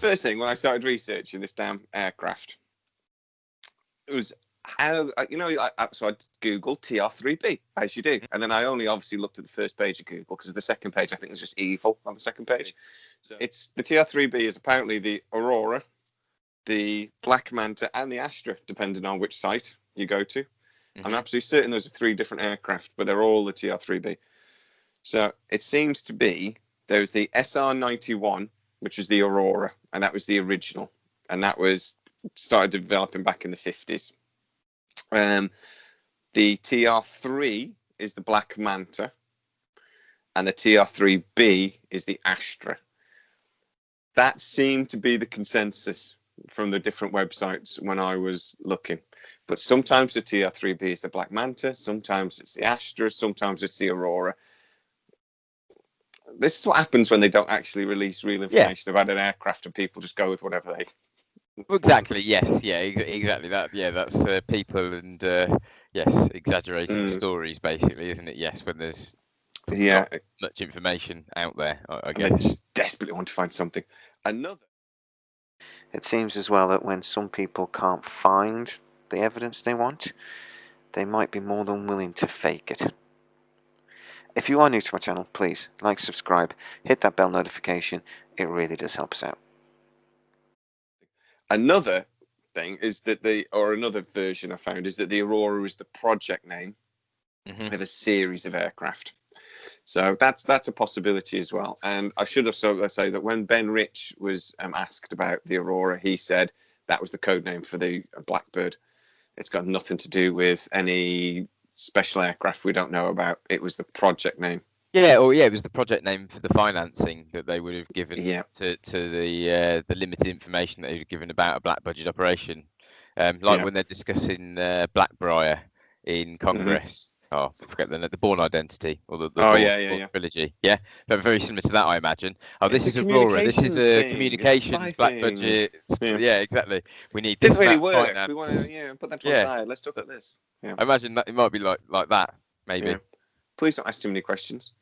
first thing when I started researching this damn aircraft, it was how, so I Googled TR3-b, as you do. And then I only obviously looked at the first page of Google, because the second page, I think, is just evil on the second page. So it's the TR3-b is apparently the Aurora, the Black Manta, and the Astra, depending on which site you go to. I'm absolutely certain those are 3 different aircraft, but they're all the TR3-b. So it seems to be there's the SR-91, which was the Aurora, and that was the original, and that was started developing back in the 50s. The TR3 is the Black Manta, and the TR3B is the Astra. That seemed to be the consensus from the different websites when I was looking. But sometimes the TR3B is the Black Manta, sometimes it's the Astra, sometimes it's the Aurora. This is what happens when they don't actually release real information about an aircraft, and people just go with whatever they... Exactly. Yes. Yeah. Exactly that. Yeah. That's people and yes, exaggerating stories, basically, isn't it? Yes. When there's not much information out there, I guess. And they just desperately want to find something. It seems as well that when some people can't find the evidence they want, they might be more than willing to fake it. If you are new to my channel, please like, subscribe, hit that bell notification. It really does help us out. Another thing is that another version I found is that the Aurora is the project name of a series of aircraft. So that's a possibility as well. And I should also say that when Ben Rich was asked about the Aurora, he said that was the code name for the Blackbird. It's got nothing to do with any special aircraft we don't know about. It was the project name. Yeah, it was the project name for the financing that they would have given to the limited information that they would given about a black budget operation. When they're discussing Blackbriar in Congress. Oh, I forget the Bourne Identity or the Bourne trilogy. Yeah, but very similar to that, I imagine. Oh, this is Aurora. This is a communications black budget. Yeah, exactly. We need this. Doesn't really work. Finance. We want to put that to one side. Let's talk about this. Yeah. I imagine that it might be like that, maybe. Yeah. Please don't ask too many questions.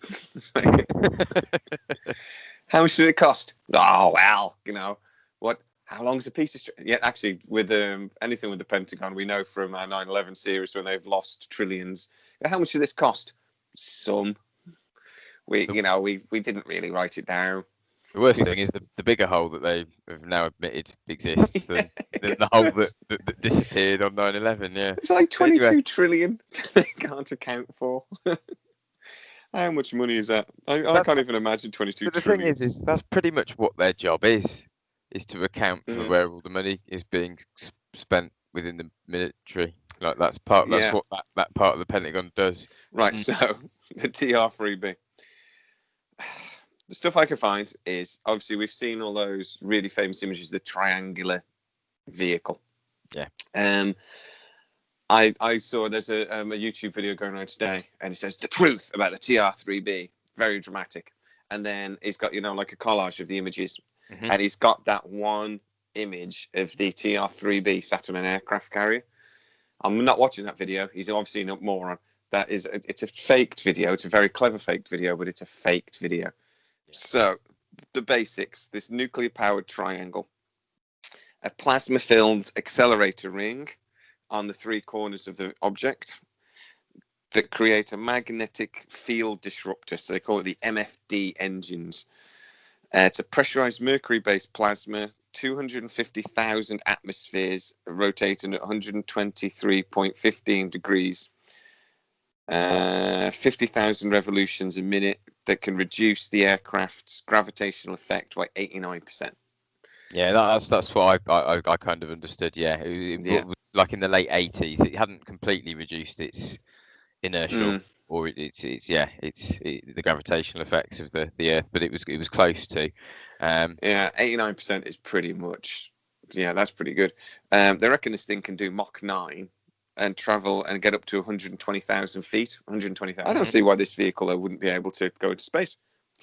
How much did it cost? Oh well, what? How long's a piece of string? Yeah, actually, with anything with the Pentagon, we know from our 9/11 series when they've lost trillions. How much did this cost? Some. We didn't really write it down. The worst thing is the bigger hole that they have now admitted exists than the hole that disappeared on 9/11. Yeah, it's like 22 trillion they can't account for. How much money is that? I can't even imagine 22 trillion. The thing is that's pretty much what their job is to account for where all the money is being spent within the military. Like that's what that part of the Pentagon does. Right. So the TR3B. The stuff I can find is obviously we've seen all those really famous images of the triangular vehicle. Yeah. I saw there's a YouTube video going around today, and it says the truth about the TR3B. Very dramatic. And then he's got like a collage of the images. And he's got that one image of the TR3B sat on an aircraft carrier. I'm not watching that video. He's obviously not moron. It's a faked video. It's a very clever faked video, but it's a faked video. Yeah. So the basics: this nuclear-powered triangle, a plasma-filled accelerator ring on the 3 corners of the object that create a magnetic field disruptor. So they call it the MFD engines. It's a pressurized mercury-based plasma, 250,000 atmospheres, rotating at 123.15 degrees, 50,000 revolutions a minute, that can reduce the aircraft's gravitational effect by 89%. Yeah, that's what I kind of understood. Yeah, it was like in the late 80s, it hadn't completely reduced its inertial. Or it's the gravitational effects of the Earth, but it was close to. 89% is pretty much. Yeah, that's pretty good. They reckon this thing can do Mach 9 and travel and get up to 120,000 feet. 120,000. I don't see why this vehicle wouldn't be able to go into space.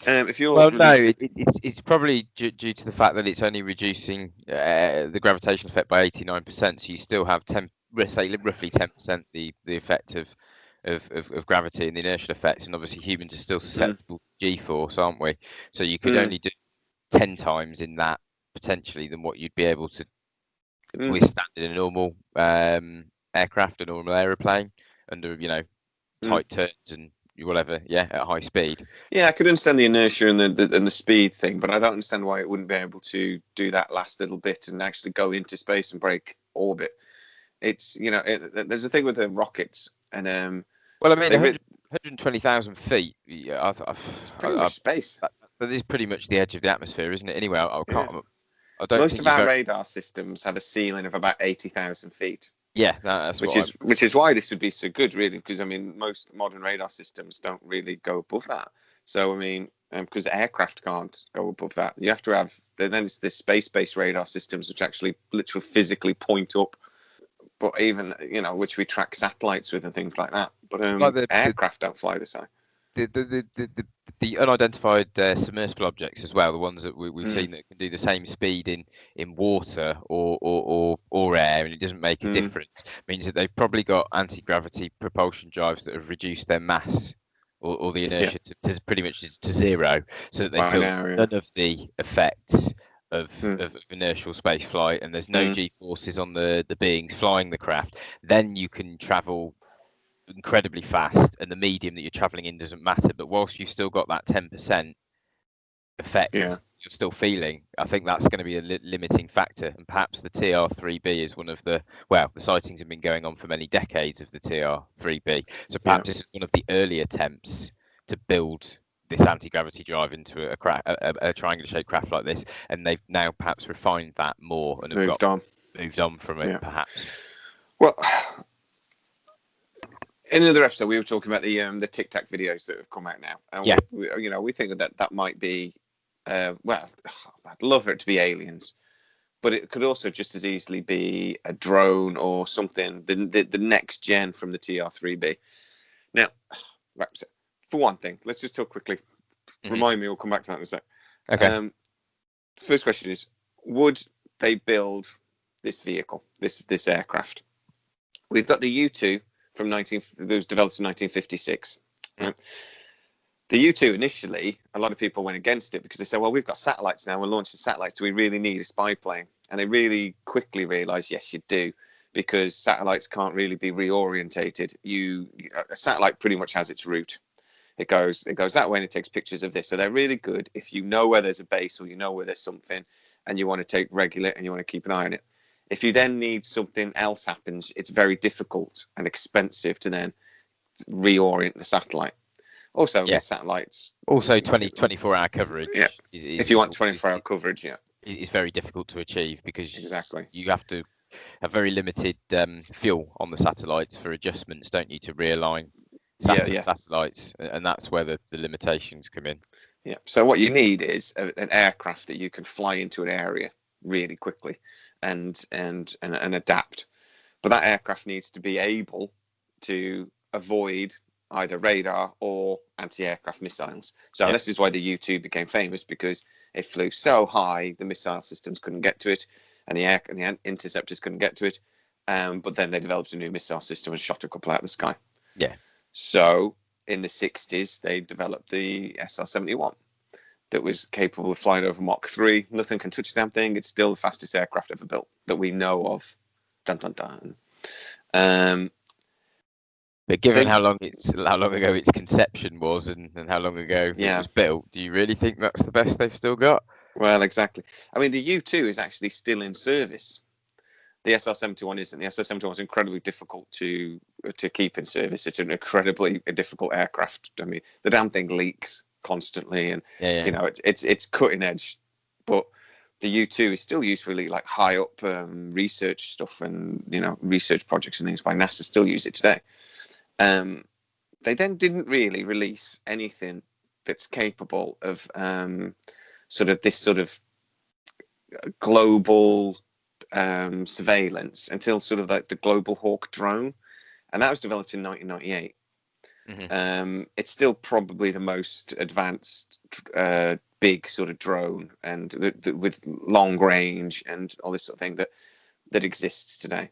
It's probably due to the fact that it's only reducing the gravitational effect by 89%. So you still have roughly 10% the effect of gravity and the inertial effects, and obviously humans are still susceptible to G-force, aren't we? So you could only do 10 times in that potentially than what you'd be able to withstand in a normal aircraft, a normal aeroplane, under tight turns and whatever, at high speed. Yeah, I could understand the inertia and the speed thing, but I don't understand why it wouldn't be able to do that last little bit and actually go into space and break orbit. It's there's a thing with the rockets, and well, I mean, 120,000 feet. It's pretty much space. That is pretty much the edge of the atmosphere, isn't it? Anyway, I don't. Most of our radar systems have a ceiling of about 80,000 feet. Yeah, that's which is why this would be so good, really, because I mean, most modern radar systems don't really go above that. So I mean, because aircraft can't go above that, you have to have. Then it's the space-based radar systems, which actually literally physically point up. But even which we track satellites with and things like that. But aircraft don't fly this high. The unidentified submersible objects as well, the ones that we've seen that can do the same speed in water or air, and it doesn't make a difference, means that they've probably got anti-gravity propulsion drives that have reduced their mass or the inertia to pretty much to zero, so that they feel none of the effects of inertial space flight, and there's no G-forces on the beings flying the craft. Then you can travel incredibly fast, and the medium that you're traveling in doesn't matter. But whilst you've still got that 10% effect you're still feeling, I think that's going to be a limiting factor. And perhaps the TR3-b is one of the sightings have been going on for many decades of the TR3-b, so perhaps this is one of the early attempts to build this anti-gravity drive into a triangular shaped craft like this, and they've now perhaps refined that more and have moved on from it, perhaps. Well, in another episode, we were talking about the Tic Tac videos that have come out now, and we think that might be, I'd love for it to be aliens, but it could also just as easily be a drone or something, the next gen from the TR3-b. Now, right, so for one thing, let's just talk quickly. Remind me, we'll come back to that in a sec. Okay. The first question is, would they build this vehicle, this aircraft? We've got the U-2 that was developed in 1956. Right? The U-2 initially, a lot of people went against it because they said, well, we've got satellites now, we're launching satellites, do we really need a spy plane? And they really quickly realized, yes, you do, because satellites can't really be reorientated. A satellite pretty much has its route. It goes that way and it takes pictures of this. So they're really good if you know where there's a base or you know where there's something and you want to regular it and you want to keep an eye on it. If you then need something else happens, it's very difficult and expensive to then reorient the satellite. Also, with satellites. Also, 24-hour coverage. Yeah. If you want 24-hour coverage, it's very difficult to achieve because exactly you have to have very limited fuel on the satellites for adjustments, don't you, to realign satellites, and that's where the limitations come in. Yeah. So what you need is an aircraft that you can fly into an area really quickly and adapt. But that aircraft needs to be able to avoid either radar or anti-aircraft missiles. So this is why the U-2 became famous, because it flew so high the missile systems couldn't get to it and the interceptors couldn't get to it. But then they developed a new missile system and shot a couple out of the sky. Yeah. So in the 60s, they developed the SR-71 that was capable of flying over Mach 3. Nothing can touch the damn thing. It's still the fastest aircraft ever built that we know of. Dun, dun, dun. But given how long ago its conception was and how long ago it was built, do you really think that's the best they've still got? Well, exactly. I mean, the U-2 is actually still in service. The SR-71 isn't. The SR-71 is incredibly difficult to keep in service. It's an incredibly difficult aircraft. I mean, the damn thing leaks constantly, and it's cutting edge. But the U-2 is still used for really like high up research stuff, and research projects and things by NASA still use it today. They then didn't really release anything that's capable of this global surveillance until sort of like the Global Hawk drone, and that was developed in 1998. It's still probably the most advanced big sort of drone, and with long range and all this sort of thing that exists today.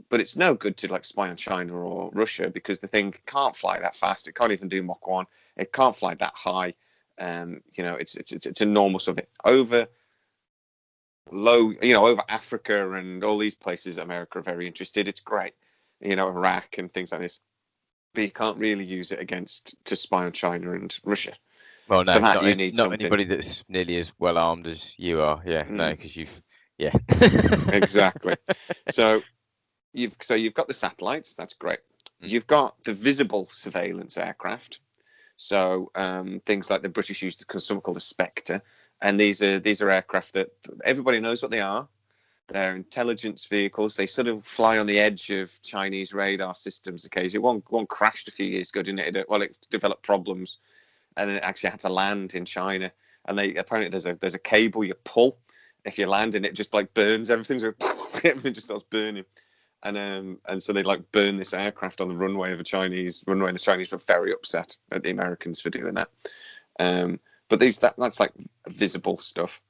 But it's no good to like spy on China or Russia, because the thing can't fly that fast. It can't even do Mach 1. It can't fly that high. It's enormous of it. Over low, over Africa and all these places that America are very interested. It's great, Iraq and things like this. But you can't really use it to spy on China and Russia. Well, no, for that, not, you need not anybody that's nearly as well armed as you are. Yeah, no, because exactly. So you've got the satellites. That's great. You've got the visible surveillance aircraft. So things like the British used something called a Spectre, and these are aircraft that everybody knows what they are. They're intelligence vehicles. They sort of fly on the edge of Chinese radar systems occasionally. One crashed a few years ago, didn't it? It developed problems, and it actually had to land in China. And apparently there's a cable you pull. If you land and it just like burns everything, so everything just starts burning. And so they like burn this aircraft on the runway of a Chinese runway, and the Chinese were very upset at the Americans for doing that. But that's like visible stuff.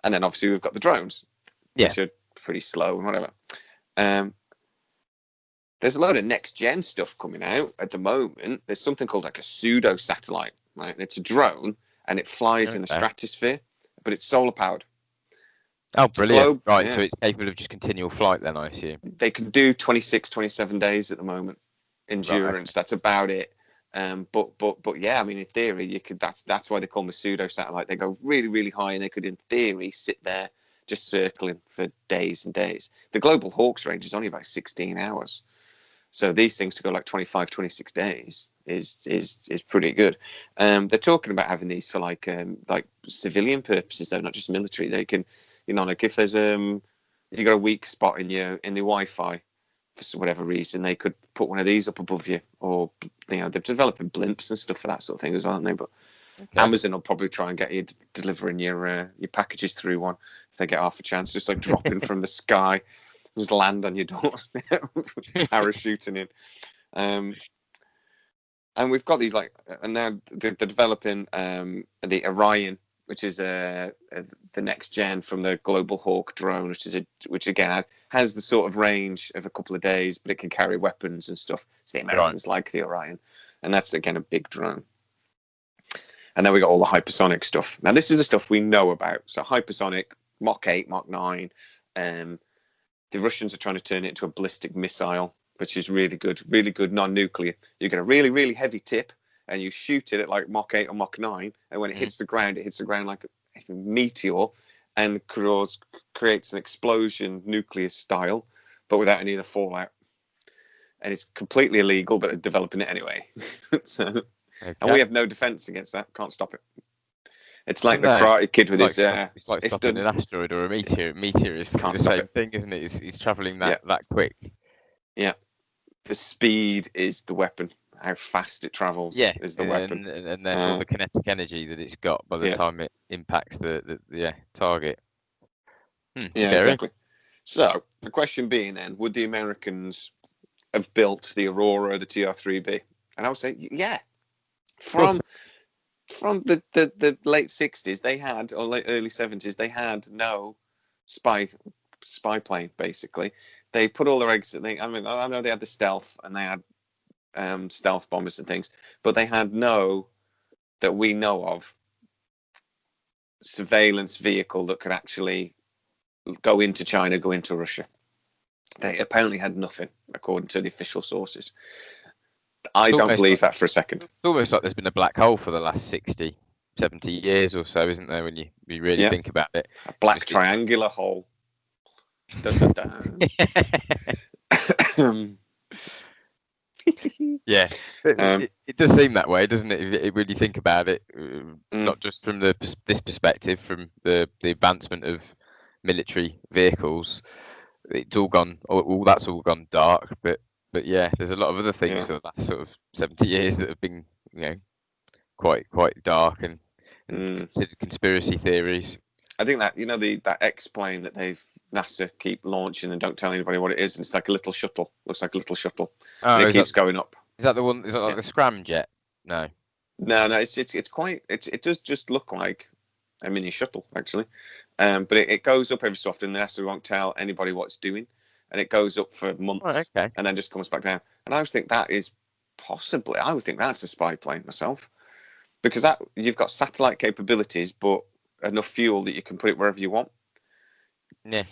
And then obviously we've got the drones, which are pretty slow and whatever. There's a load of next gen stuff coming out at the moment. There's something called like a pseudo satellite, right? And it's a drone and it flies in the stratosphere, but it's solar powered. Oh, brilliant. Right, so it's capable of just continual flight then, I assume. They can do 26, 27 days at the moment. Endurance, right. That's about it. But yeah, I mean, in theory, you could. That's why they call them a pseudo satellite. They go really, really high, and they could, in theory, sit there just circling for days and days. The Global Hawk's range is only about 16 hours. So these things to go like 25, 26 days is pretty good. They're talking about having these for like civilian purposes, though, not just military. They can, like if there's you got a weak spot in the Wi-Fi for whatever reason, they could put one of these up above you, or they're developing blimps and stuff for that sort of thing as well, aren't they? But Amazon will probably try and get you delivering your packages through one if they get half a chance, just like dropping from the sky, just land on your doorstep, parachuting in. And we've got these and now they're developing the Orion, which is the next gen from the Global Hawk drone, which again has the sort of range of a couple of days, but it can carry weapons and stuff. So the Americans like the Orion, and that's again a big drone. And then we got all the hypersonic stuff. Now this is the stuff we know about. So hypersonic, Mach 8, Mach 9. The Russians are trying to turn it into a ballistic missile, which is really good non-nuclear. You get a really, really heavy tip, and you shoot it at like Mach 8 or Mach 9, and when it hits the ground like a meteor, and creates an explosion nuclear style, but without any of the fallout. And it's completely illegal, but they're developing it anyway. And we have no defense against that. Can't stop it. It's like the Karate Kid with his. It's like stopping an asteroid or a meteor. Meteor is the same thing, isn't it? He's traveling that quick. Yeah. The speed is the weapon. How fast it travels is the weapon. And therefore the kinetic energy that it's got by the time it impacts the target. Scary. Exactly. So the question being then, would the Americans have built the Aurora or the TR3-b? And I would say, From the late 60s, they had, or late early 70s, they had no spy plane, basically. They put all their eggs, I know they had the stealth, and they had stealth bombers and things, but they had no, that we know of, surveillance vehicle that could actually go into China, go into Russia. They apparently had nothing, according to the official sources. I don't believe that for a second. It's almost like there's been a black hole for the last 60, 70 years or so, isn't there, when you really think about it? A black triangular hole. Dun, dun, dun. It does seem that way, doesn't it, when you think about it? Not just from this perspective, from the advancement of military vehicles. It's all gone, that's all gone dark, but yeah, there's a lot of other things for the last sort of 70 years that have been, quite dark and considered conspiracy theories. I think that that X-plane that NASA keep launching and don't tell anybody what it is, and it's like a little shuttle. Looks like a little shuttle. And it keeps going up. Is that the one? Is that like the scramjet? No. No. It does just look like a mini shuttle actually, but it goes up every so often. NASA won't tell anybody what it's doing. And it goes up for months and then just comes back down. And I would think that is I would think that's a spy plane myself. Because you've got satellite capabilities, but enough fuel that you can put it wherever you want. Yeah.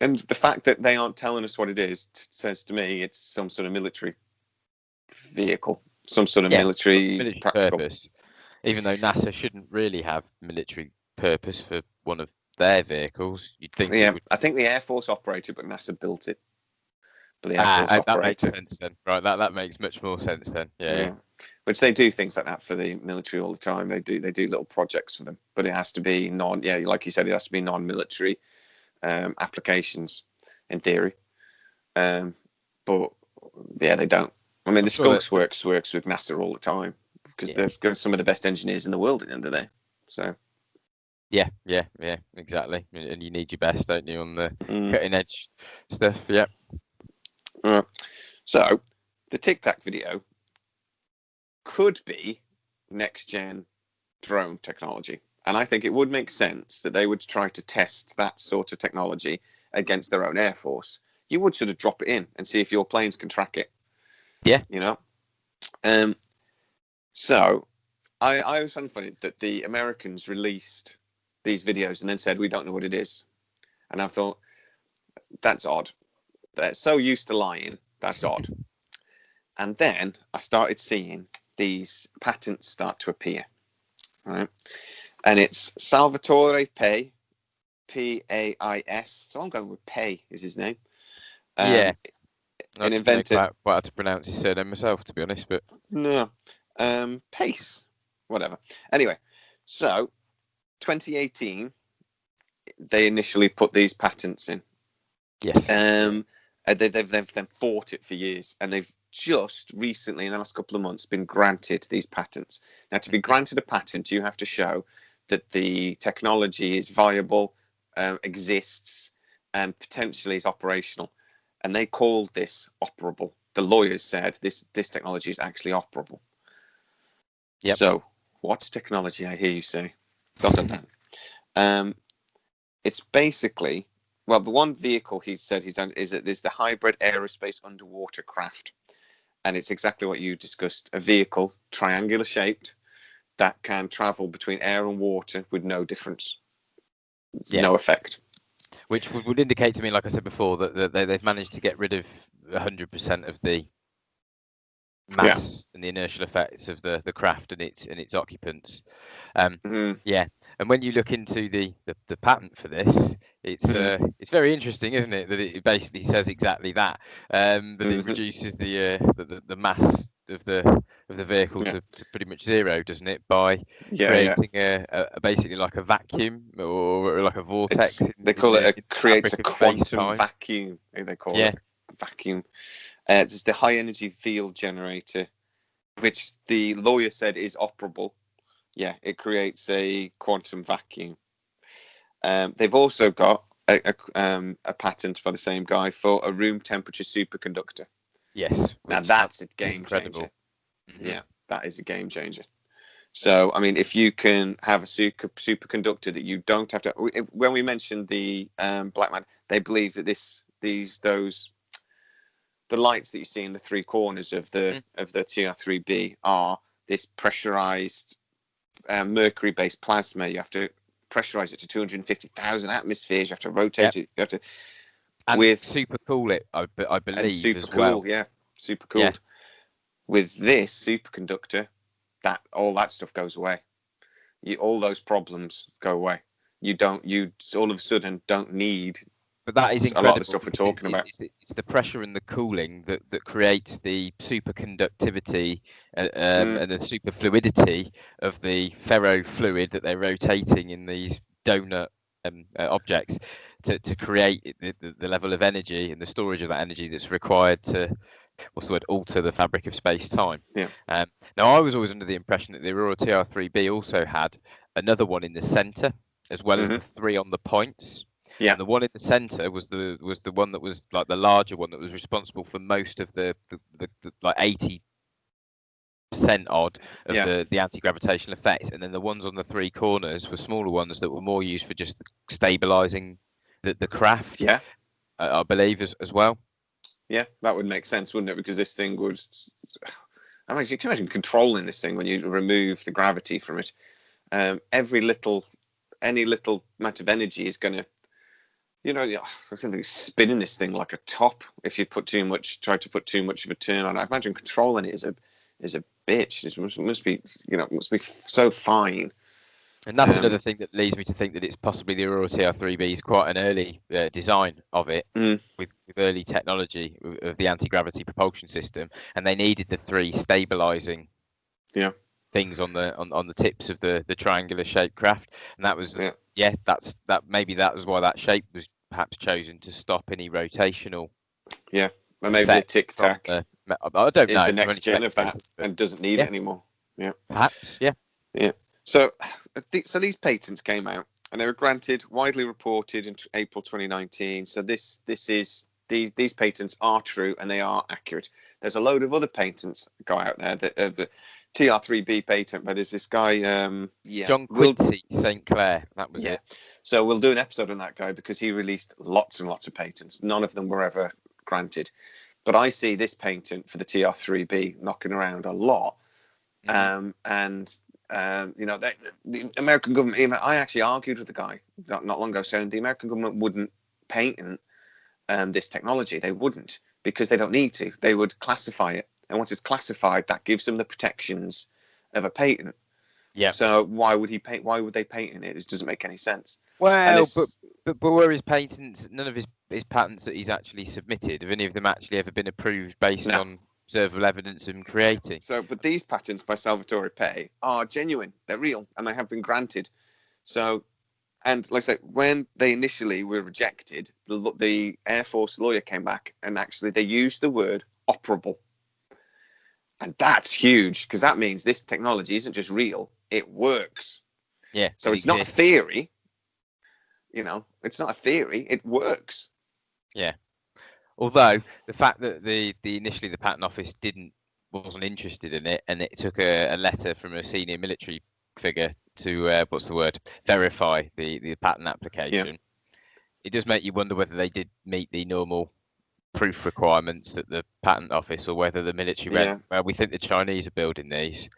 And the fact that they aren't telling us what it is says to me it's some sort of military vehicle, some sort of military practical purpose. Even though NASA shouldn't really have military purpose for one of their vehicles, you'd think. Yeah, I think the Air Force operated, but NASA built it. But the Air Force that operated. makes sense then. Right, that makes much more sense then. Yeah. Which they do things like that for the military all the time. They do little projects for them, but it has to be like you said, it has to be non-military applications in theory. But yeah, they don't. I mean, the Skunks works with NASA all the time because they've got some of the best engineers in the world at the end of the day. So. Yeah, exactly. And you need your best, don't you, on the cutting edge stuff? Yeah. So the Tic Tac video could be next gen drone technology, and I think it would make sense that they would try to test that sort of technology against their own Air Force. You would sort of drop it in and see if your planes can track it. Yeah. You know. So I always found it funny that the Americans released these videos and then said we don't know what it is, and I thought that's odd. They're so used to lying. That's odd. And then I started seeing these patents start to appear, right? And it's Salvatore Pais, P-A-I-S. So I'm going with Pais is his name. Yeah. An inventor. Quite how to pronounce his surname myself, to be honest, but no, Pais, whatever. Anyway, so 2018, they initially put these patents in. Yes. They've then fought it for years, and they've just recently, in the last couple of months, been granted these patents. Now, to be granted a patent, you have to show that the technology is viable, exists, and potentially is operational. And they called this operable. The lawyers said this technology is actually operable. Yep. So, what's technology? I hear you say. Dun, dun, dun. It's basically. Well, the one vehicle he said he's done is that there's the hybrid aerospace underwater craft. And it's exactly what you discussed. A vehicle, triangular shaped, that can travel between air and water with no difference. No effect. Which would indicate to me, like I said before, that they've managed to get rid of 100% of the mass and the inertial effects of the craft and its occupants. Yeah. And when you look into the patent for this, it's very interesting, isn't it? That it basically says exactly that. That it reduces the mass of the vehicle to pretty much zero, doesn't it? By creating a basically like a vacuum or like a vortex. They call it creates a quantum vacuum. They call it vacuum. It's the high energy field generator, which the lawyer said is operable. Yeah, it creates a quantum vacuum. They've also got a patent by the same guy for a room temperature superconductor. Yes. Now that's a game changer. Yeah, that is a game changer. So, I mean, if you can have a superconductor that you don't have to. When we mentioned the black man, they believe that the lights that you see in the three corners of the TR3-b are this pressurized mercury-based plasma. You have to pressurize it to 250,000 atmospheres. You have to rotate it. You have to super cool it. I believe. And super cool, super cooled. Yeah. With this superconductor, all that stuff goes away. All those problems go away. You all of a sudden don't need. But that is incredible. A lot of the stuff we're talking about. It's the pressure and the cooling that creates the superconductivity and the superfluidity of the ferrofluid that they're rotating in these donut objects to create the level of energy and the storage of that energy that's required to alter the fabric of space-time. Yeah. Now, I was always under the impression that the Aurora TR3-b also had another one in the centre as well as the three on the points. Yeah. And the one in the centre was the one that was like the larger one that was responsible for most of the like 80% odd of the anti-gravitational effects, and then the ones on the three corners were smaller ones that were more used for just stabilising the craft. Yeah. I believe as well. Yeah, that would make sense, wouldn't it? Because this thing would. I mean, you can imagine controlling this thing when you remove the gravity from it. Any little amount of energy is going to. You know, I think spinning this thing like a top. If you try to put too much of a turn on, I imagine controlling it is a bitch. It must be, must be so fine. And that's another thing that leads me to think that it's possibly the Aurora TR3-b is quite an early design of it, with early technology of the anti-gravity propulsion system, and they needed the 3 stabilizing things on the tips of the triangular shaped craft, and that was maybe that was why that shape was perhaps chosen to stop any rotational. Yeah, and maybe the Tic Tac. I don't know. The next gen of that, and doesn't need it anymore. Yeah, perhaps. Yeah. So these patents came out, and they were granted, widely reported in April 2019. So these patents are true and they are accurate. There's a load of other patents that go out there that TR3-b patent, but there's this guy, John Quincy St. Clair. That was it. So we'll do an episode on that guy because he released lots and lots of patents. None of them were ever granted, but I see this patent for the TR3-b knocking around a lot, and. The American government. I actually argued with the guy not long ago, saying the American government wouldn't patent this technology. They wouldn't, because they don't need to. They would classify it, and once it's classified, that gives them the protections of a patent. Yeah. So why would they patent it? It doesn't make any sense. Well, but were his patents? None of his patents that he's actually submitted, have any of them actually ever been approved based on observable evidence and creating? So, but these patents by Salvatore Pei are genuine, they're real, and they have been granted. So, and like I say, when they initially were rejected, the Air Force lawyer came back and actually they used the word operable. And that's huge, because that means this technology isn't just real, it works. Yeah. So it's not a theory, it's not a theory, it works. Yeah. Although the fact that initially the patent office wasn't interested in it, and it took a letter from a senior military figure to verify the patent application. It does make you wonder whether they did meet the normal proof requirements at the patent office, or whether the military went, well, we think the Chinese are building these.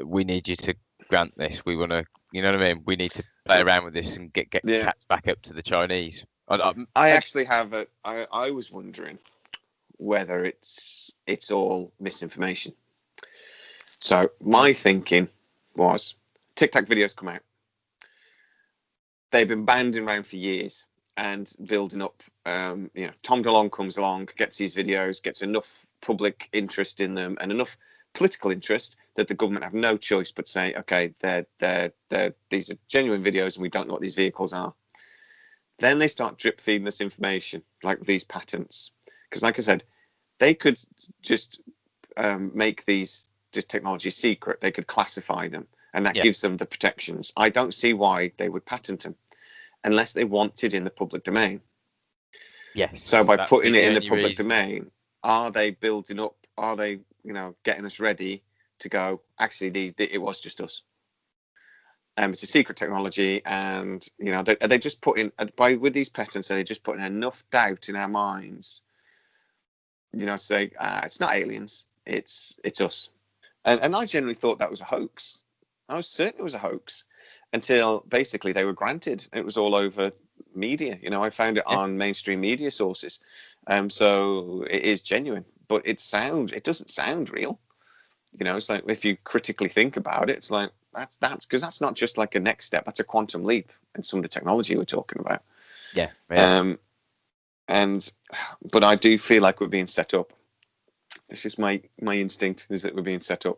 We need you to grant this. We want to, you know what I mean? We need to play around with this and get catch back up to the Chinese. I actually have I was wondering whether it's all misinformation. So my thinking was, Tic Tac videos come out. They've been banding around for years and building up. Tom DeLonge comes along, gets these videos, gets enough public interest in them and enough political interest that the government have no choice but say, okay, these are genuine videos and we don't know what these vehicles are. Then they start drip feeding us information like these patents, because like I said, they could just make these technologies secret. They could classify them, and that gives them the protections. I don't see why they would patent them unless they wanted in the public domain. Yes. So by putting it in the public domain, are they building up? Are they, getting us ready to go? Actually, it was just us. It's a secret technology, and they just put in with these patents. They just put in enough doubt in our minds, say it's not aliens, it's us. And I generally thought that was a hoax. I was certain it was a hoax until basically they were granted. It was all over media. I found it on mainstream media sources. So it is genuine, but it doesn't sound real. It's like, if you critically think about it, it's like, that's because that's not just like a next step, that's a quantum leap in some of the technology we're talking about. But I do feel like we're being set up. It's just my instinct is that we're being set up,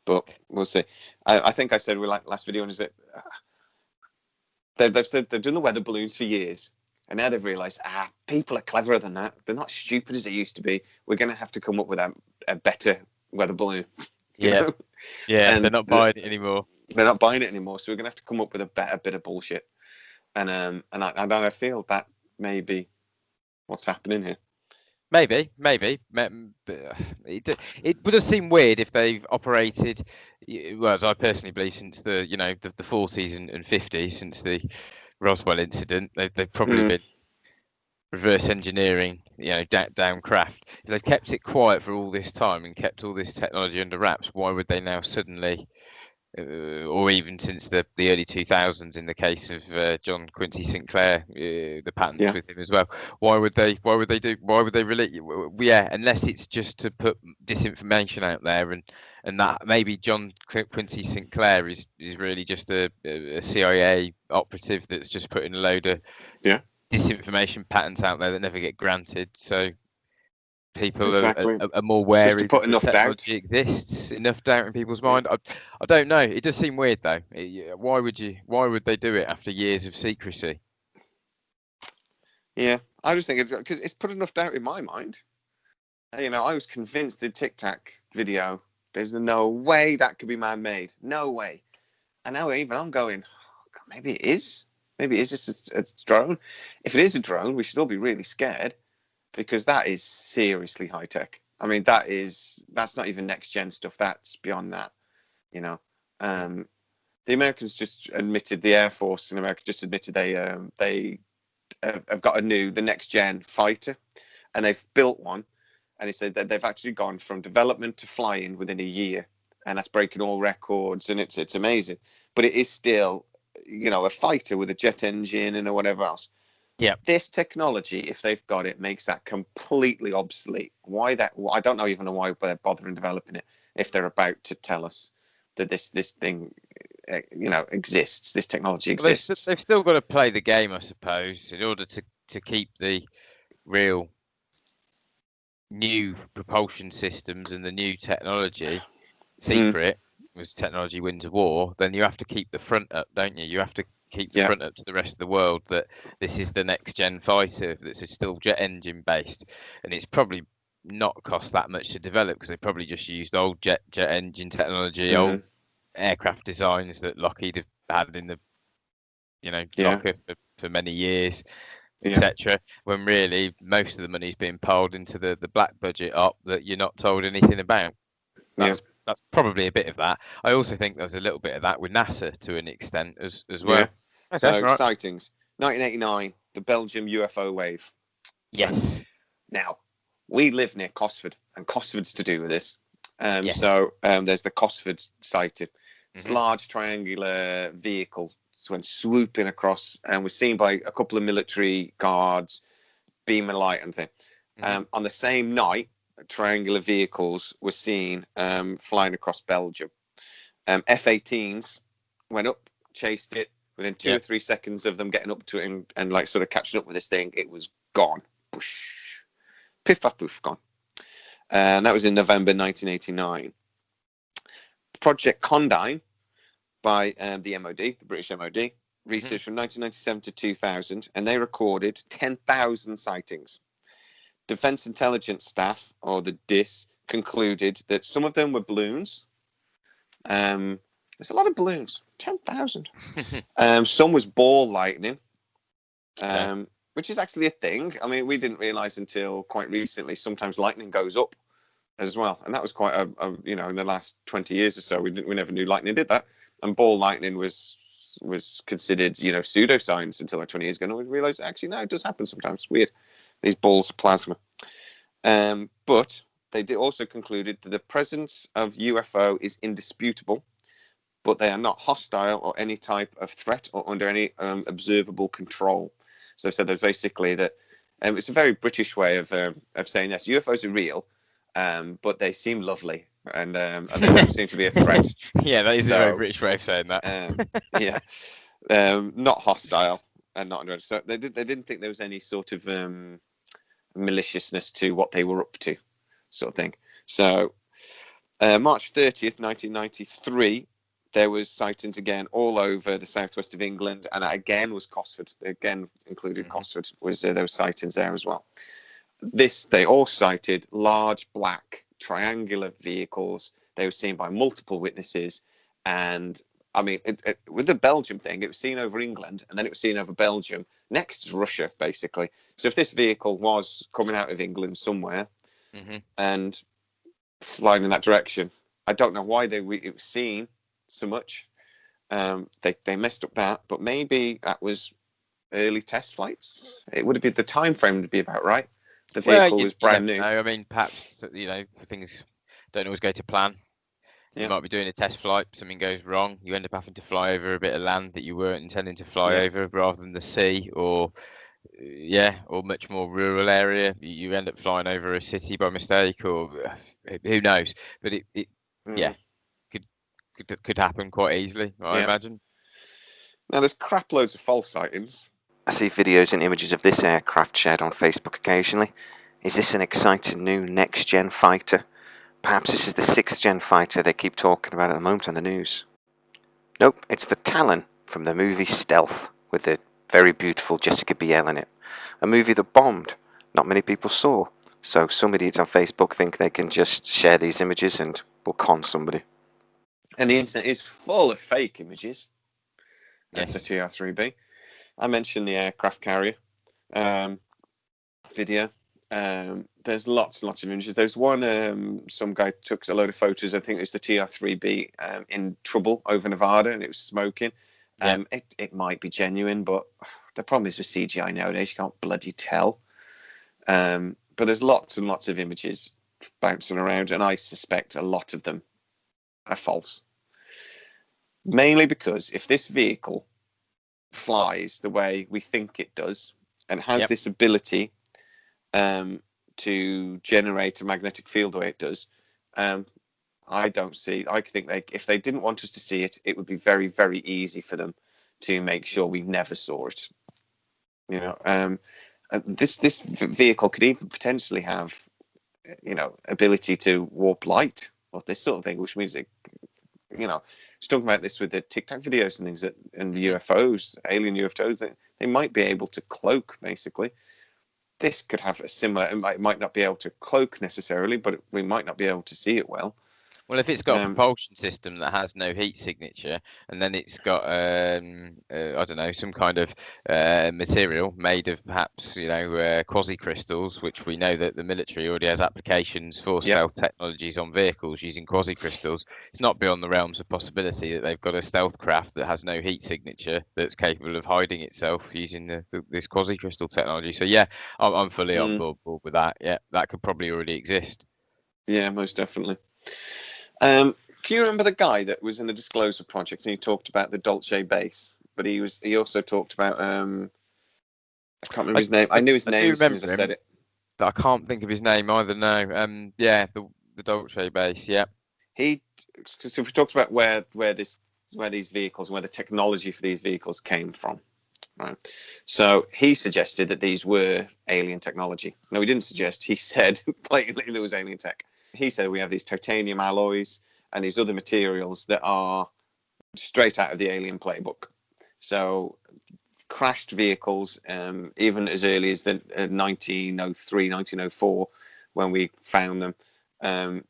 but we'll see. I think I said last video, is that they've said they've done the weather balloons for years, and now they've realized people are cleverer than that. They're not stupid as they used to be. We're going to have to come up with a better weather balloon. And they're not buying it anymore. They're not buying it anymore, so we're gonna have to come up with a better bit of bullshit. And I feel that may be what's happening here. Maybe. It would have seemed weird if they've operated, well, as I personally believe, since the 40s and 50s, since the Roswell incident. They've probably been reverse engineering, down craft. If they've kept it quiet for all this time and kept all this technology under wraps, why would they now suddenly or even since the early 2000s in the case of John Quincy Sinclair, the patents with him as well. Why would they release? Yeah, unless it's just to put disinformation out there, and that maybe John Quincy Sinclair is really just a CIA operative that's just putting a load of disinformation patents out there that never get granted. So people are more wary to put that enough technology doubt. exists, enough doubt in people's mind. I don't know. It does seem weird though. Why would they do it after years of secrecy? Yeah, I just think it's because it's put enough doubt in my mind. You know, I was convinced the Tic Tac video, there's no way that could be man-made. No way. And now even I'm going, oh, God, maybe it is. Maybe it's just a drone. If it is a drone, we should all be really scared, because that is seriously high tech. I mean, that's not even next gen stuff. That's beyond that, you know. The Americans just admitted, the Air Force in America just admitted they have got the next gen fighter, and they've built one, and he said that they've actually gone from development to flying within a year, and that's breaking all records, and it's amazing. But it is still, you know, a fighter with a jet engine and whatever else. Yeah. This technology, if they've got it, makes that completely obsolete. Why that? I don't know even know why they're bothering developing it if they're about to tell us that this thing, you know, exists. This technology exists. Well, they've still got to play the game, I suppose, in order to keep the real new propulsion systems and the new technology secret. As technology wins a war, then you have to keep the front up, don't you? You have to keep the front up to the rest of the world that this is the next gen fighter that's still jet engine based, and it's probably not cost that much to develop because they probably just used old jet engine technology, old aircraft designs that Lockheed have had in the locker for many years, etc. When really most of the money's being piled into the black budget op that you're not told anything about. That's probably a bit of that. I also think there's a little bit of that with NASA to an extent as well. Okay, so Sightings, 1989, the Belgium UFO wave. Yes. Now, we live near Cosford, and Cosford's to do with this. So there's the Cosford sighting. It's large triangular vehicle went swooping across and was seen by a couple of military guards, beam and light and thing. On the same night, triangular vehicles were seen flying across Belgium. F-18s went up, chased it. Within 2 or 3 seconds of them getting up to it and like sort of catching up with this thing, it was gone. Whoosh. Piff, puff, poof, gone. And that was in November 1989. Project Condign by the MOD, the British MOD, research from 1997 to 2000, and they recorded 10,000 sightings. Defense Intelligence Staff, or the DIS, concluded that some of them were balloons. There's a lot of balloons, 10,000. Some was ball lightning, which is actually a thing. I mean, we didn't realize until quite recently, sometimes lightning goes up as well. And that was quite in the last 20 years or so, we never knew lightning did that. And ball lightning was considered, pseudoscience until like 20 years ago. And we realized, actually, no, it does happen sometimes. It's weird. These balls of plasma. But they also concluded that the presence of UFO is indisputable, but they are not hostile or any type of threat or under any observable control. So said that basically that it's a very British way of saying yes, UFOs are real, but they seem lovely and they don't seem to be a threat. Yeah, that is a very British way of saying that. Not hostile and not under. So they didn't think there was any sort of maliciousness to what they were up to, sort of thing. So March 30th, 1993. There was sightings again all over the southwest of England, and that again was Cosford. Again included Cosford. There were sightings there as well. They all cited large black triangular vehicles. They were seen by multiple witnesses, and I mean, with the Belgium thing, it was seen over England, and then it was seen over Belgium. Next is Russia, basically. So if this vehicle was coming out of England somewhere and flying in that direction, I don't know why it was seen so much. They messed up that, but maybe that was early test flights. It would have been, the time frame would be about right. The vehicle was brand new. I mean, perhaps things don't always go to plan. You might be doing a test flight, something goes wrong, you end up having to fly over a bit of land that you weren't intending to fly over rather than the sea, or much more rural area. You end up flying over a city by mistake, or who knows? But it could happen quite easily, I imagine. Now there's crap loads of false sightings. I see videos and images of this aircraft shared on Facebook occasionally. Is this an exciting new next-gen fighter? Perhaps this is the 6th-gen fighter they keep talking about at the moment on the news. Nope, it's the Talon from the movie Stealth, with the very beautiful Jessica Biel in it. A movie that bombed. Not many people saw. So some idiots on Facebook think they can just share these images and will con somebody. And the internet is full of fake images of the TR3-b. I mentioned the aircraft carrier video. There's lots and lots of images. There's one, some guy took a load of photos. I think it was the TR3-b in trouble over Nevada, and it was smoking. It might be genuine, but the problem is with CGI nowadays, you can't bloody tell. But there's lots and lots of images bouncing around, and I suspect a lot of them are false. Mainly because if this vehicle flies the way we think it does and has this ability to generate a magnetic field the way it does, I think if they didn't want us to see it, it would be very, very easy for them to make sure we never saw it. This vehicle could even potentially have, ability to warp light or this sort of thing, which means it, just talking about this with the TikTok videos and things and the UFOs, alien UFOs, they might be able to cloak, basically. This could have a similar, it might not be able to cloak necessarily, but we might not be able to see it well. Well, if it's got a propulsion system that has no heat signature, and then it's got, I don't know, some kind of material made of perhaps, quasi-crystals, which we know that the military already has applications for stealth technologies on vehicles using quasi-crystals. It's not beyond the realms of possibility that they've got a stealth craft that has no heat signature that's capable of hiding itself using this quasi-crystal technology. So, I'm fully on board with that. Yeah, that could probably already exist. Yeah, most definitely. Can you remember the guy that was in the Disclosure project and he talked about the Dolce base, but he also talked about I can't remember his name. I knew his name as soon as I said it. But I can't think of his name either. No. The Dolce base. Yeah. So we talked about where these vehicles, where the technology for these vehicles came from. Right. So he suggested that these were alien technology. No, he didn't suggest. He said blatantly there was alien tech. He said we have these titanium alloys and these other materials that are straight out of the alien playbook. So crashed vehicles, even as early as the 1903, 1904, when we found them,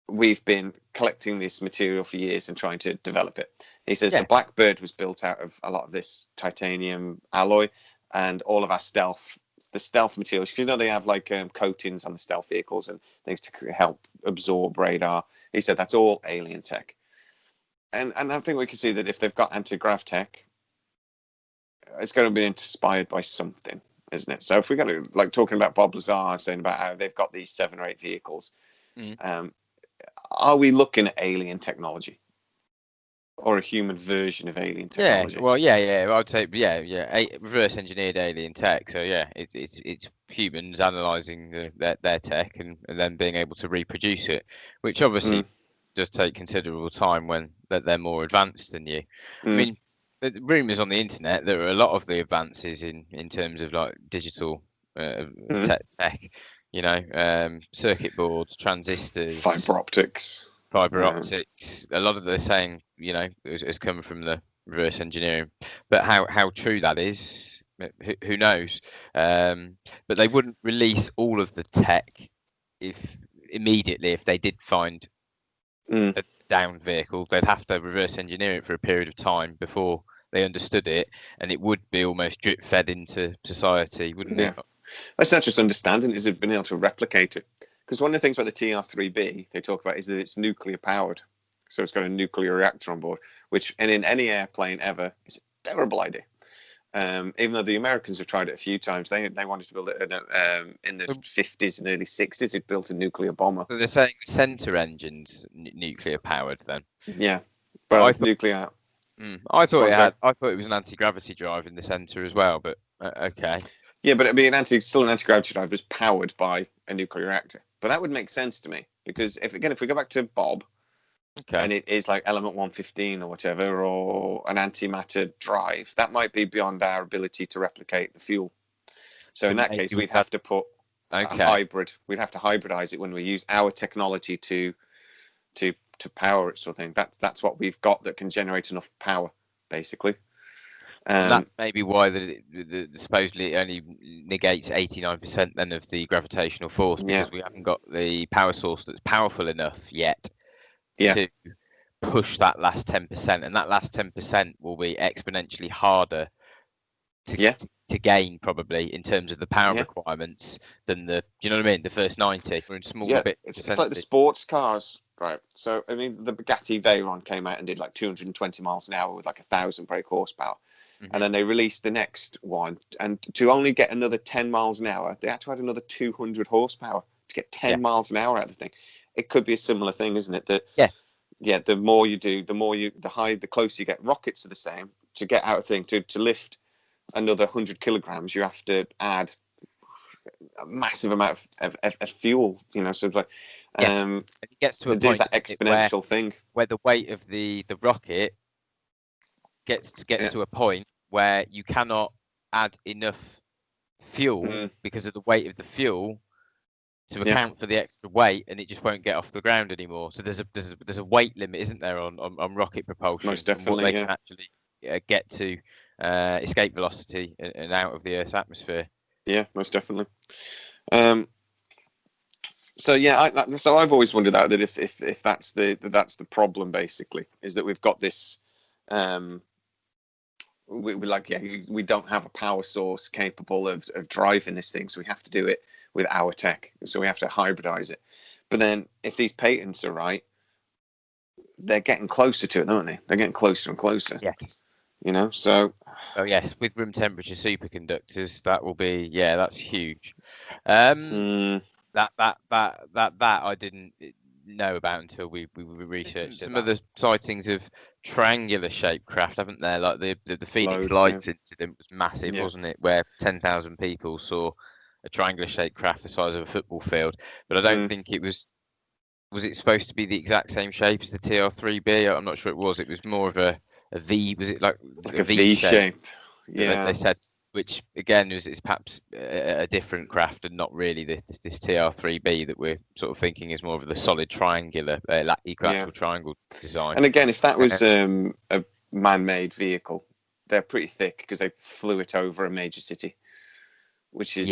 we've been collecting this material for years and trying to develop it. He says the Blackbird was built out of a lot of this titanium alloy, and all of our the stealth materials, because they have like coatings on the stealth vehicles and things to help absorb radar. He said that's all alien tech. And I think we can see that if they've got anti-grav tech, it's going to be inspired by something, isn't it? So if we're going to, like talking about Bob Lazar saying about how they've got these 7 or 8 vehicles, are we looking at alien technology? Or a human version of alien technology? I'd say reverse engineered alien tech. So it's humans analysing their tech and then being able to reproduce it, which obviously does take considerable time when they're more advanced than you. I mean, the rumours on the internet, there are a lot of the advances in terms of like digital tech, circuit boards, transistors, fiber optics. A lot of they're saying, has come from the reverse engineering, but how true that is, who knows? But they wouldn't release all of the tech immediately if they did find a downed vehicle. They'd have to reverse engineer it for a period of time before they understood it, and it would be almost drip fed into society, wouldn't it? It's not just understanding, is it being able to replicate it? Because one of the things about the TR3-b they talk about is that it's nuclear powered. So it's got a nuclear reactor on board, which, and in any airplane ever, is a terrible idea. Even though the Americans have tried it a few times, they wanted to build it in the 50s and early 60s. It built a nuclear bomber. So they're saying the center engine's nuclear powered then? Yeah, well, nuclear. I thought it was an anti-gravity drive in the center as well, but okay. Yeah, but it'd be still an anti-gravity drive, was powered by a nuclear reactor. But that would make sense to me, because if we go back to Bob, and it is like element 115 or whatever, or an antimatter drive, that might be beyond our ability to replicate the fuel. So in that case, we'd have to put a hybrid. We'd have to hybridize it when we use our technology to power it, sort of thing. That's what we've got that can generate enough power, basically. And that's maybe why the supposedly it only negates 89% then of the gravitational force, because we haven't got the power source that's powerful enough yet to push that last 10%, and that last 10% will be exponentially harder to gain, probably, in terms of the power requirements than the, do you know what I mean, the first 90 for a smaller bit. It's like the sports cars, right? So I mean, the Bugatti Veyron came out and did like 220 miles an hour with like 1,000 brake horsepower. And then they released the next one, and to only get another 10 miles an hour, they had to add another 200 horsepower to get 10 miles an hour out of the thing. It could be a similar thing, isn't it? That the more you do, the closer you get. Rockets are the same. To get out of thing, to lift another 100 kilograms, you have to add a massive amount of fuel. You know, so it's like it gets to a point, there's that exponential thing where the weight of the rocket gets to a point where you cannot add enough fuel because of the weight of the fuel to account for the extra weight, and it just won't get off the ground anymore. So there's a weight limit, isn't there, on rocket propulsion? Most definitely, they can actually get to escape velocity and out of the Earth's atmosphere. Yeah, most definitely. So I've always wondered that if that's the problem, basically, is that we've got this. We don't have a power source capable of driving this thing, so we have to do it with our tech. So we have to hybridize it. But then, if these patents are right, they're getting closer to it, aren't they? They're getting closer and closer. Yes. You know, so. Oh yes, with room temperature superconductors, that will be that's huge. That I didn't know about until we researched some of the sightings of triangular shaped craft, haven't there? Like the Phoenix Lights incident was massive, wasn't it? Where 10,000 people saw a triangular shaped craft the size of a football field. But I don't think it was it supposed to be the exact same shape as the TR3-b? I'm not sure it was. It was more of a V. Was it like a V shape? Yeah. They said, which again is perhaps a different craft and not really this TR3-b that we're sort of thinking is more of the solid triangular, equilateral triangle design. And again, if that was a man-made vehicle, they're pretty thick because they flew it over a major city, which is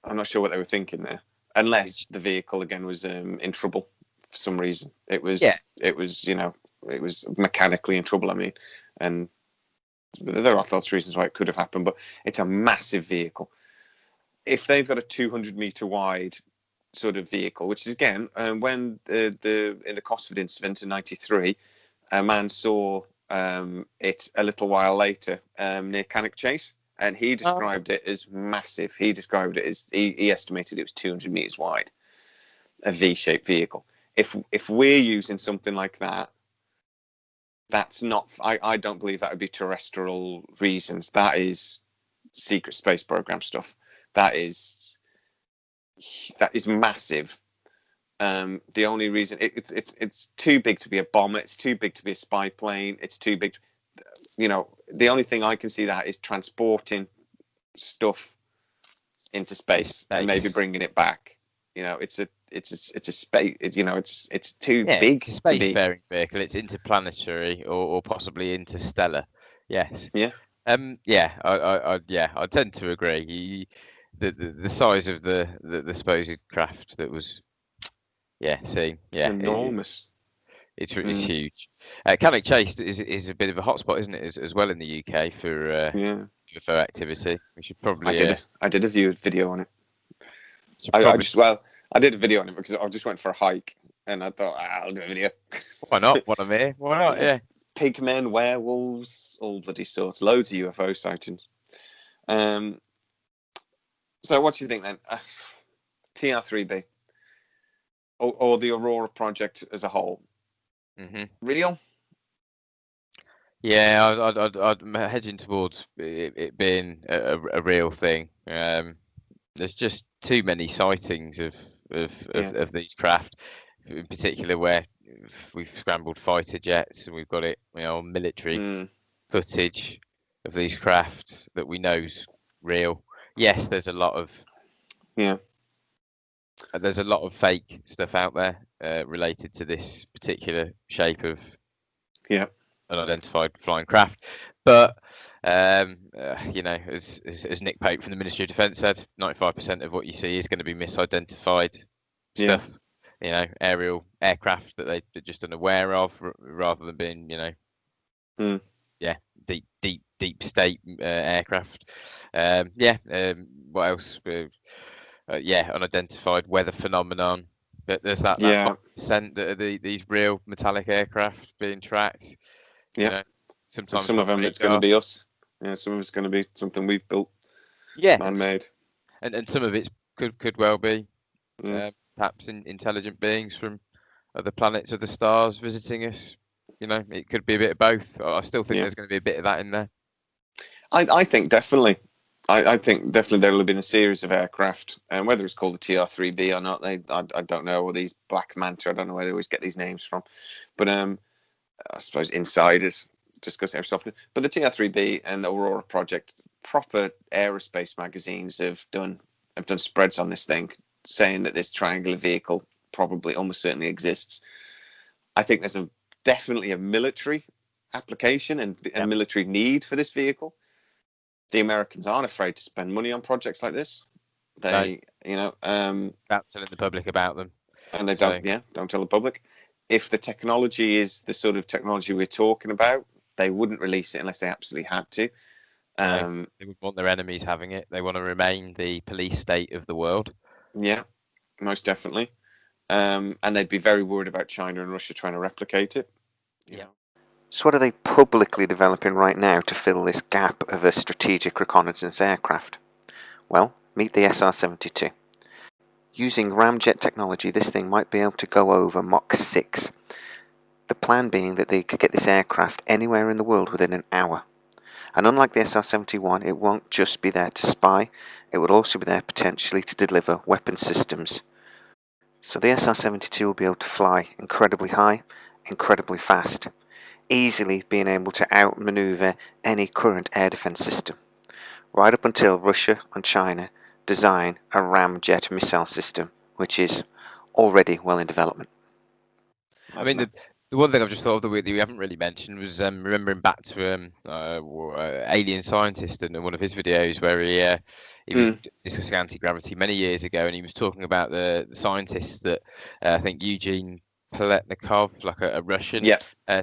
I'm not sure what they were thinking there, unless the vehicle again was in trouble for some reason. It was mechanically in trouble. I mean, and there are lots of reasons why it could have happened, but it's a massive vehicle. If they've got a 200-meter wide sort of vehicle, which is again, when in the Cosford incident in '93, a man saw it a little while later near Cannock Chase, and he described it as massive. He described it as he estimated it was 200 meters wide, a V-shaped vehicle. If we're using something like that, that's not. I don't believe that would be terrestrial reasons. That is secret space program stuff. That is massive. The only reason it's too big to be a bomber. It's too big to be a spy plane. It's too big. The only thing I can see that is transporting stuff into space and maybe bringing it back. It's a space. It's too big. It's a spacefaring vehicle. It's interplanetary or possibly interstellar. Yes. Yeah. I tend to agree. The size of the supposed craft that was, enormous. It's huge. Cannock Chase is a bit of a hotspot, isn't it, as well in the UK for UFO activity. We should probably. I did a video on it. I did a video on it because I just went for a hike and I thought I'll do a video. Why not? What I'm here. Why not? Yeah. Pigmen, werewolves, all bloody sorts. Loads of UFO sightings. So what do you think then? TR3B or the Aurora project as a whole? Real? Yeah, I'm hedging towards it being a real thing. There's just too many sightings of these craft, in particular where we've scrambled fighter jets and we've got it, military footage of these craft that we know's real. Yes, there's a lot of fake stuff out there related to this particular shape of unidentified flying craft, but as Nick Pope from the Ministry of Defence said, 95% of what you see is going to be misidentified stuff. Aerial aircraft that they're just unaware of, rather than being deep state aircraft. What else? Unidentified weather phenomenon. But there's that 5% that are these real metallic aircraft being tracked. Sometimes some of them it's going to be us. Some of it's going to be something we've built. Man-made. And some of it could well be perhaps intelligent beings from other planets, other stars visiting us. It could be a bit of both. I still think there's going to be a bit of that in there. I think definitely. I think definitely there will have been a series of aircraft, and whether it's called the TR3-b or not, I don't know. Or these Black Manta, I don't know where they always get these names from. But I suppose insiders discuss airsoft. But the TR3-b and the Aurora project, proper aerospace magazines have done spreads on this thing, saying that this triangular vehicle probably almost certainly exists. I think there's definitely a military application and military need for this vehicle. The Americans aren't afraid to spend money on projects like this. They, about telling the public about them, and they don't tell the public. If the technology is the sort of technology we're talking about, they wouldn't release it unless they absolutely had to. They would want their enemies having it. They want to remain the police state of the world. Yeah, most definitely. And they'd be very worried about China and Russia trying to replicate it. Yeah. So what are they publicly developing right now to fill this gap of a strategic reconnaissance aircraft? Well, meet the SR-72. Using ramjet technology, this thing might be able to go over Mach 6. The plan being that they could get this aircraft anywhere in the world within an hour. And unlike the SR-71, it won't just be there to spy, it would also be there potentially to deliver weapon systems. So the SR-72 will be able to fly incredibly high, incredibly fast, easily being able to outmaneuver any current air defense system, right up until Russia and China design a ramjet missile system, which is already well in development. I mean, the one thing I've just thought of that we haven't really mentioned was remembering back to Alien Scientist and one of his videos where he was discussing anti-gravity many years ago, and he was talking about the scientists that I think Eugene Paletnikov, like a Russian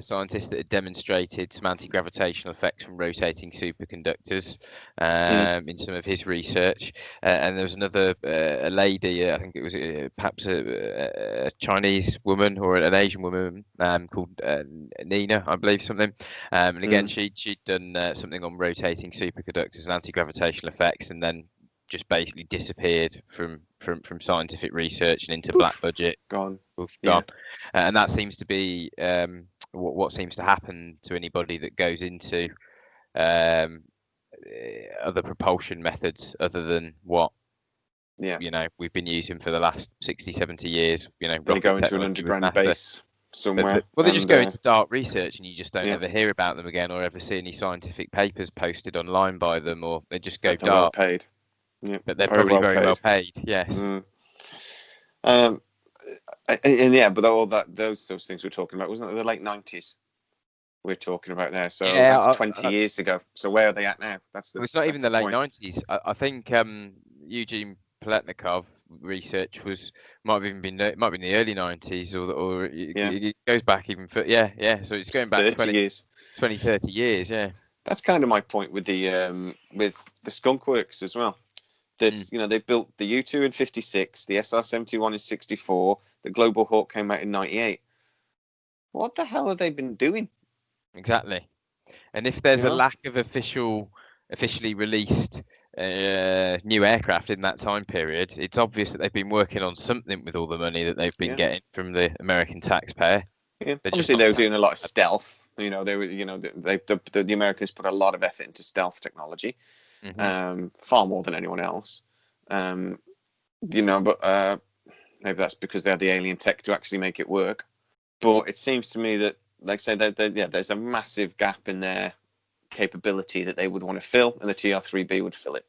scientist that had demonstrated some anti-gravitational effects from rotating superconductors in some of his research. And there was another a lady, I think it was perhaps a Chinese woman or an Asian woman called Nina, I believe, something. And again, she'd done something on rotating superconductors and anti-gravitational effects, and then just basically disappeared from scientific research and into black budget. Gone. And that seems to be what seems to happen to anybody that goes into other propulsion methods other than what we've been using for the last 60-70 years. They go into an underground base somewhere. Well, they just go into dark research, and you just don't ever hear about them again, or ever see any scientific papers posted online by them, or they just go dark. Well paid. Yeah, but they're probably very well paid. Yes. But all those things we're talking about, wasn't it the late 90s? We're talking about there, so that's 20 years ago. So where are they at now? It's not even the late 90s. I think Eugene Paletnikov research might have been the early 90s, or it goes back even for So it's going back 30 years. 30 years. Yeah. That's kind of my point with the Skunk Works as well. That they built the U2 in 56, the SR-71 in 64, the Global Hawk came out in 98. What the hell have they been doing? Exactly. And if there's a lack of official officially released new aircraft in that time period, it's obvious that they've been working on something with all the money that they've been getting from the American taxpayer. Yeah. Obviously, they were doing a lot of stealth. You know, they were. You know, the Americans put a lot of effort into stealth technology, far more than anyone else. You know, but maybe that's because they had the alien tech to actually make it work. But it seems to me that, like I say, there's a massive gap in their capability that they would want to fill, and the TR3B would fill it.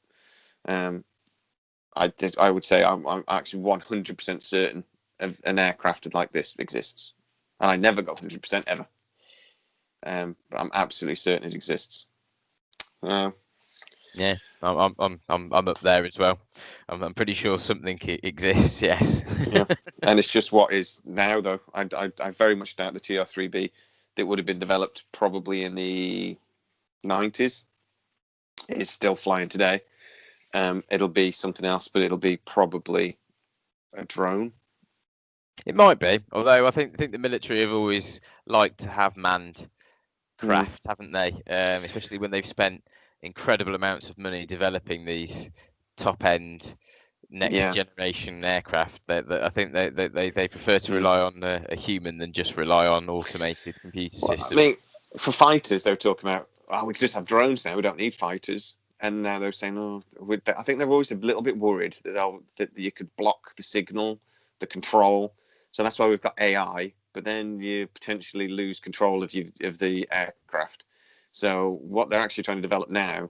I would say I'm actually 100% certain of an aircraft like this exists, and I never go 100% ever. But I'm absolutely certain it exists. Yeah, I'm up there as well. I'm pretty sure something exists. Yes. Yeah. And it's just what is now, though. I very much doubt the TR3B that would have been developed probably in the 90s is still flying today. It'll be something else, but it'll be probably a drone. It might be, although I think the military have always liked to have manned craft, haven't they? Especially when they've spent incredible amounts of money developing these top-end next generation aircraft. I think they prefer to rely on a human than just rely on automated computer systems. I mean, for fighters, they were talking about, we could just have drones now. We don't need fighters. And now they're saying, I think they're always a little bit worried that you could block the signal, the control. So that's why we've got AI. But then you potentially lose control of the aircraft. So what they're actually trying to develop now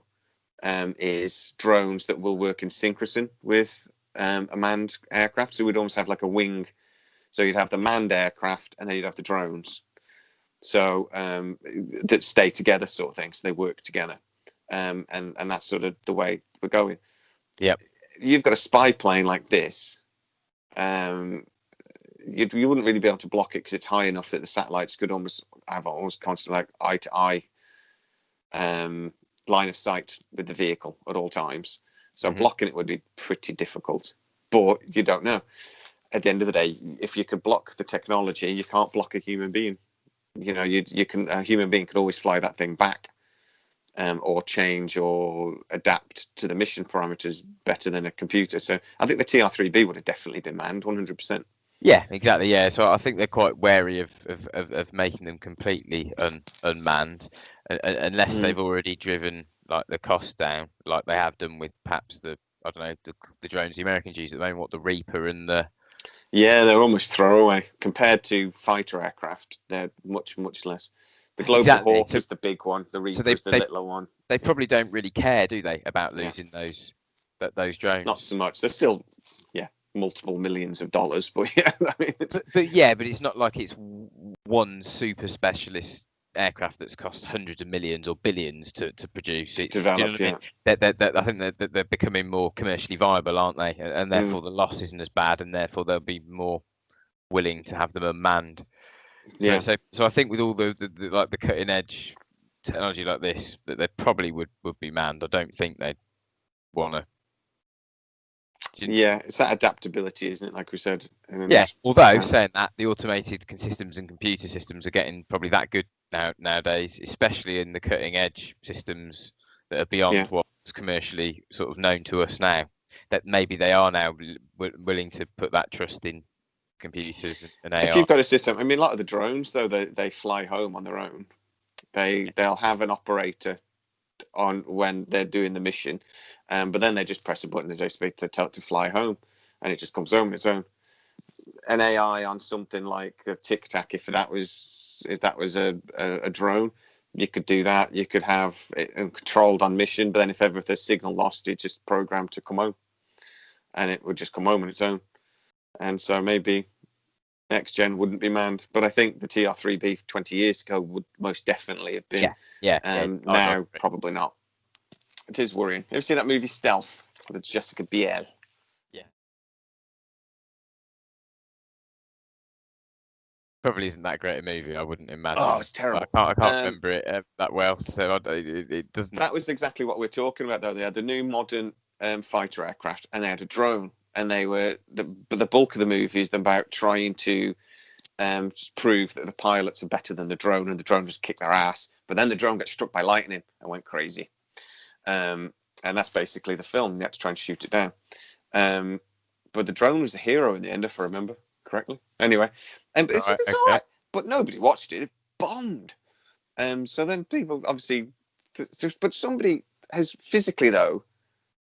is drones that will work in synchrony with a manned aircraft. So we'd almost have like a wing. So you'd have the manned aircraft and then you'd have the drones. So that stay together, sort of thing. So they work together. And that's sort of the way we're going. Yeah. You've got a spy plane like this. You wouldn't really be able to block it because it's high enough that the satellites could almost constant like eye to eye line of sight with the vehicle at all times. So blocking it would be pretty difficult, but you don't know. At the end of the day, if you could block the technology, you can't block a human being. You know, a human being could always fly that thing back, or change or adapt to the mission parameters better than a computer. So I think the TR3B would have definitely been manned 100%. Yeah, exactly. Yeah, so I think they're quite wary of making them completely unmanned, unless they've already driven like the cost down, like they have done with perhaps the drones the Americans use at the moment, what the Reaper and the. Yeah, they're almost throwaway compared to fighter aircraft. They're much less. The Global Hawk is the big one. The Reaper is the littler one. They probably don't really care, do they, about losing those drones? Not so much. They're still, multiple millions of dollars, but yeah, I mean, but it's not like it's one super specialist aircraft that's cost hundreds of millions or billions to produce. It's developed, I think they're becoming more commercially viable, aren't they? And therefore the loss isn't as bad, and therefore they'll be more willing to have them unmanned. So I think with all the like the cutting edge technology like this, that they probably would be manned. I don't think they'd want to. Yeah, it's that adaptability, isn't it? Like we said. Yeah. Although saying that, the automated systems and computer systems are getting probably that good nowadays, especially in the cutting edge systems that are beyond what's commercially sort of known to us now. That maybe they are now willing to put that trust in computers and AI. If you've got a system, I mean, a lot of the drones though, they fly home on their own. They'll have an operator on when they're doing the mission, but then they just press a button as they speak to tell it to fly home, and it just comes home on its own. An AI on something like a Tic Tac, if that was a drone, you could do that. You could have it controlled on mission, but then if ever there's signal lost, it just programmed to come home, and it would just come home on its own. And so maybe next gen wouldn't be manned, but I think the TR3B 20 years ago would most definitely have been. Now probably not. It is worrying. Have you seen that movie Stealth with Jessica Biel? Yeah. Probably isn't that great a movie. I wouldn't imagine. Oh, it's terrible. I can't remember it that well, so it doesn't. That was exactly what we're talking about, though. They had the new modern fighter aircraft, and they had a drone. And they were the bulk of the movie is about trying to prove that the pilots are better than the drone, and the drone just kicked their ass. But then the drone got struck by lightning and went crazy. and that's basically the film. They had to try and shoot it down. But the drone was the hero in the end, if I remember correctly. Anyway, but it's all right. But nobody watched it. It bombed. So then people obviously, but somebody has physically though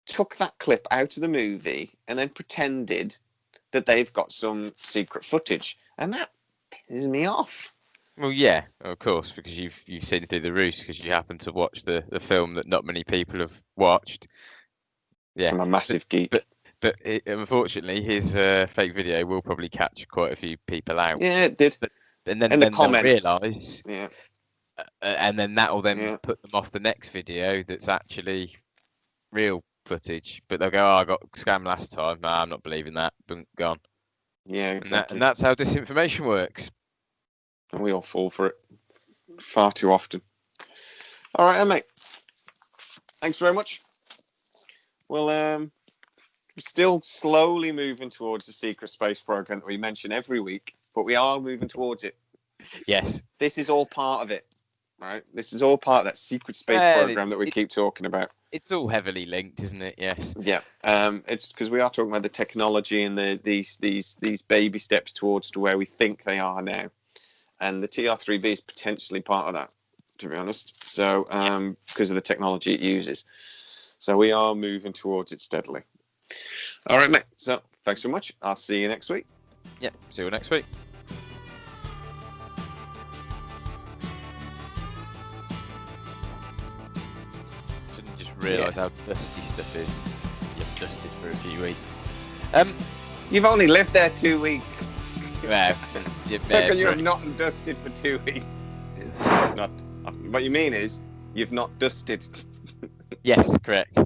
took that clip out of the movie and then pretended that they've got some secret footage, and that pisses me off. Well, yeah, of course, because you've seen through the roost because you happen to watch the film that not many people have watched. Yeah, I'm a massive geek. But unfortunately, his fake video will probably catch quite a few people out. Yeah, it did. And then the comments, they'll realise, and then that will then put them off the next video that's actually real footage. But they'll go, "Oh, I got scammed last time. Nah, I'm not believing that." Boom, gone. Yeah, exactly. And that's how disinformation works. And we all fall for it far too often. All right, then, mate. Thanks very much. Well, we're still slowly moving towards the secret space program that we mention every week, but we are moving towards it. Yes. This is all part of it, right? This is all part of that secret space program that we keep talking about. It's all heavily linked, isn't it? Yes. Yeah. It's because we are talking about the technology and these baby steps towards to where we think they are now. And the TR3-b is potentially part of that, to be honest. So, because of the technology it uses. So we are moving towards it steadily. All right, mate. So thanks so much. I'll see you next week. Yeah, see you next week. Shouldn't just realise how dusty stuff is. You've dusted for a few weeks. You've only lived there 2 weeks. Well, how can you have not dusted for 2 weeks? Not. What you mean is you've not dusted. Yes, correct.